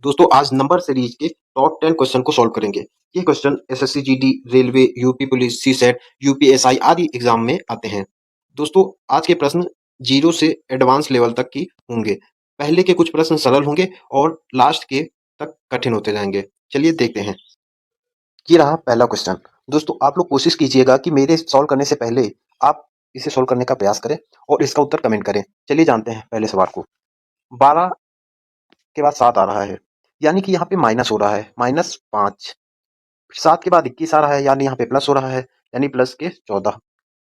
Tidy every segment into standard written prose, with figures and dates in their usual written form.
दोस्तों आज number series के टॉप 10 क्वेश्चन को सॉल्व करेंगे। ये question SSC GD, railway, UP police, CSAT, UPSI आदि एग्जाम में आते हैं। दोस्तों आज के प्रश्न जीरो से एडवांस लेवल तक की होंगे। पहले के कुछ प्रश्न सरल होंगे और लास्ट के तक कठिन होते जाएंगे। चलिए देखते हैं। ये रहा पहला क्वेश्चन। दोस्तों आप लोग कोशिश कीजिएगा कि मेरे सॉल्व करने से पहले आप इसे सॉल्व करने का प्रयास करें और इसका उत्तर कमेंट करें। चलिए जानते हैं पहले सवाल को। 12 के बाद 7 आ रहा है, यानी कि यहाँ पे माइनस हो रहा है, -5। 7 के बाद 21 आ रहा है, यानी यहाँ पे प्लस हो रहा है, यानी प्लस के 14।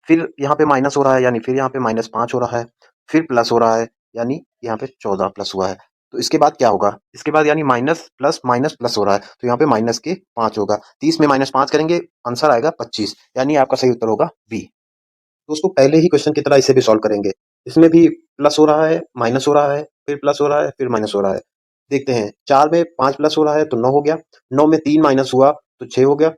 फिर यहाँ पे माइनस हो रहा है, यानी फिर यहाँ पे -5 हो रहा है, फिर प्लस हो रहा है, यानी यहाँ पे 14 प्लस हुआ है। तो इसके बाद क्या होगा? इसके बाद यानी माइनस प्लस हो रहा है, तो यहाँ पे माइनस के 5 होगा। 30 में -5 करेंगे, आंसर आएगा 25, यानी आपका सही उत्तर होगा बी। दोस्तों पहले ही क्वेश्चन की तरह इसे भी सॉल्व करेंगे। इसमें भी प्लस हो रहा है, माइनस हो रहा है, फिर प्लस हो रहा है, फिर माइनस हो रहा है। देखते हैं, 4 में 5 प्लस हो रहा है तो 9 हो गया, 9 में 3 माइनस हुआ तो 6 हो गया,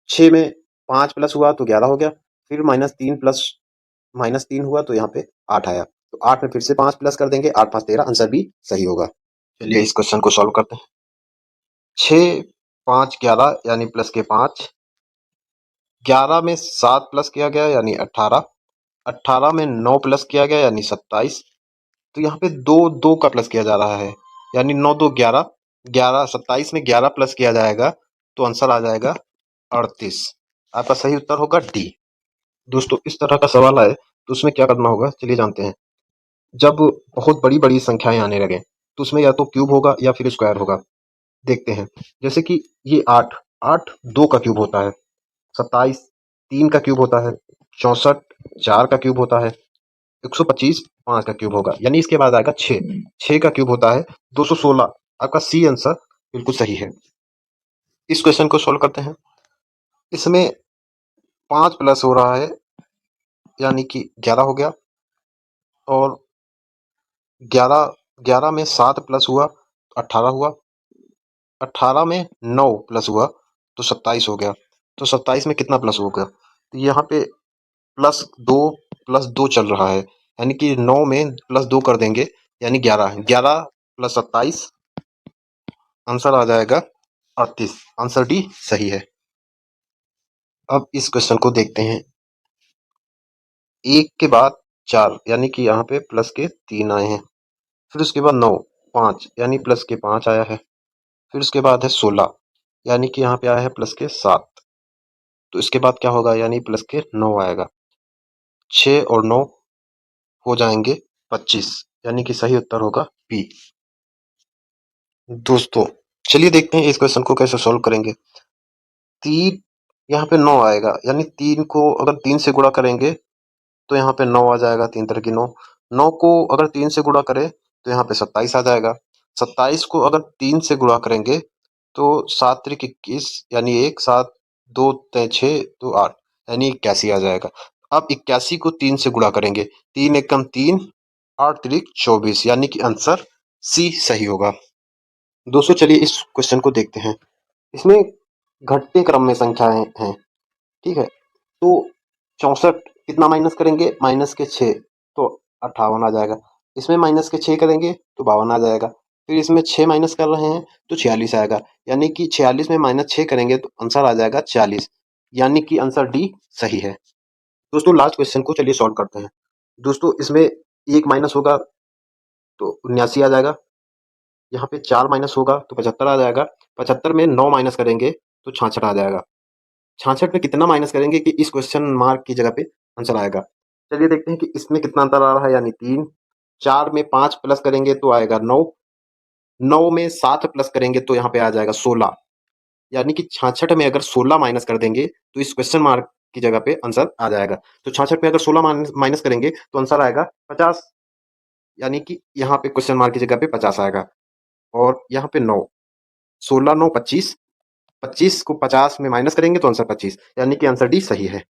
6 में 5 प्लस हुआ तो 11 हो गया, फिर -3 हुआ तो यहाँ पे 8 आया। तो 8 में फिर से 5 प्लस कर देंगे, 8 5 13, आंसर भी सही होगा। चलिए इस क्वेश्चन को सॉल्व करते हैं। 6 5 11 यानी प्लस के 5, 11 में 7 प्लस किया गया यानी 18, 18 में 9 प्लस किया गया यानी 27। तो यहाँ पे 2 2 का प्लस किया जा रहा है, यानी 9 2 11, 11 27 में 11 प्लस किया जाएगा तो आंसर आ जाएगा 38। आपका सही उत्तर होगा डी। दोस्तों इस तरह का सवाल आए तो उसमें क्या करना होगा, चलिए जानते हैं। जब बहुत बड़ी बड़ी संख्याएं आने लगे तो उसमें या तो क्यूब होगा या फिर स्क्वायर होगा। देखते हैं, जैसे कि ये 8, 8 2 का क्यूब होता है, 27 3 का क्यूब होता है, 64 4 का क्यूब होता है, 125 5 का क्यूब होगा, यानी इसके बाद आएगा 6, 6 का क्यूब होता है 216। आपका सी आंसर बिल्कुल सही है। इस क्वेश्चन को सॉल्व करते हैं। इसमें 5 प्लस हो रहा है, यानी कि 11 हो गया, और 11 में 7 प्लस हुआ 18 हुआ, 18 में 9 प्लस हुआ तो 27 हो गया। तो 27 में कितना प्लस होगा? तो यहाँ पे प्लस दो चल रहा है, यानी कि 9 में प्लस 2 कर देंगे, यानी 11, 11 प्लस 27, आंसर आ जाएगा 38। आंसर डी सही है। अब इस क्वेश्चन को देखते हैं। 1 के बाद 4, यानी कि यहाँ पे प्लस के 3 आए हैं, फिर उसके बाद 9 5, यानी प्लस के 5 आया है, फिर उसके बाद है 16, यानी कि यहाँ पे आया है प्लस के 7। तो इसके बाद क्या होगा, यानी प्लस के 9 आएगा, 6 और 9 हो जाएंगे 25, यानी कि सही उत्तर होगा बी। दोस्तों चलिए देखते हैं इस क्वेश्चन को कैसे सॉल्व करेंगे। 3 यहाँ पे 9 आएगा, यानी 3 को अगर 3 से गुणा करेंगे तो यहाँ पे 9 आ जाएगा, 3 तरह की 9। 9 को अगर 3 से गुणा करें तो यहाँ पे 27 आ जाएगा। 27 को अगर 3 से गुणा करेंगे तो 7 त्रिक 21, यानी 1 7 2 3 6 2 8, यानी 81 आ जाएगा। अब 81 को 3 से गुणा करेंगे, 3 एकम 3, 8 त्रिक 24, यानी कि आंसर सी सही होगा। दोस्तों चलिए इस क्वेश्चन को देखते हैं। इसमें घटते क्रम में संख्याएं हैं, ठीक है। तो 64 कितना माइनस करेंगे, माइनस के 6 तो 58 आ जाएगा। इसमें माइनस के 6 करेंगे तो 52 आ जाएगा। फिर इसमें 6 माइनस कर रहे हैं तो 46 आएगा, यानी कि 46 में -6 करेंगे तो आंसर आ जाएगा 40, यानी कि आंसर डी सही है। दोस्तों लास्ट क्वेश्चन को चलिए सॉल्व करते हैं। दोस्तों इसमें 1 माइनस होगा तो 79 आ जाएगा, यहाँ पे 4 माइनस होगा तो 75 आ जाएगा, 75 में 9 माइनस करेंगे तो 66 आ जाएगा। 66 में कितना माइनस करेंगे कि इस क्वेश्चन मार्क की जगह पे आंसर आएगा। चलिए देखते हैं कि इसमें कितना अंतर आ रहा है, यानी 3। 4 में 5 प्लस करेंगे तो आएगा 9, 9 में 7 प्लस करेंगे तो यहाँ पे आ जाएगा 16, यानी कि 66 में अगर 16 माइनस कर देंगे तो इस क्वेश्चन मार्क की जगह पे आंसर आ जाएगा। तो 66 में अगर 16 माइनस करेंगे तो आंसर आएगा 50, यानी कि यहाँ पे क्वेश्चन मार्क की जगह पे 50 आएगा। और यहाँ पे 9, 16 9 25, 25 को 50 में माइनस करेंगे तो आंसर 25, यानी कि आंसर डी सही है।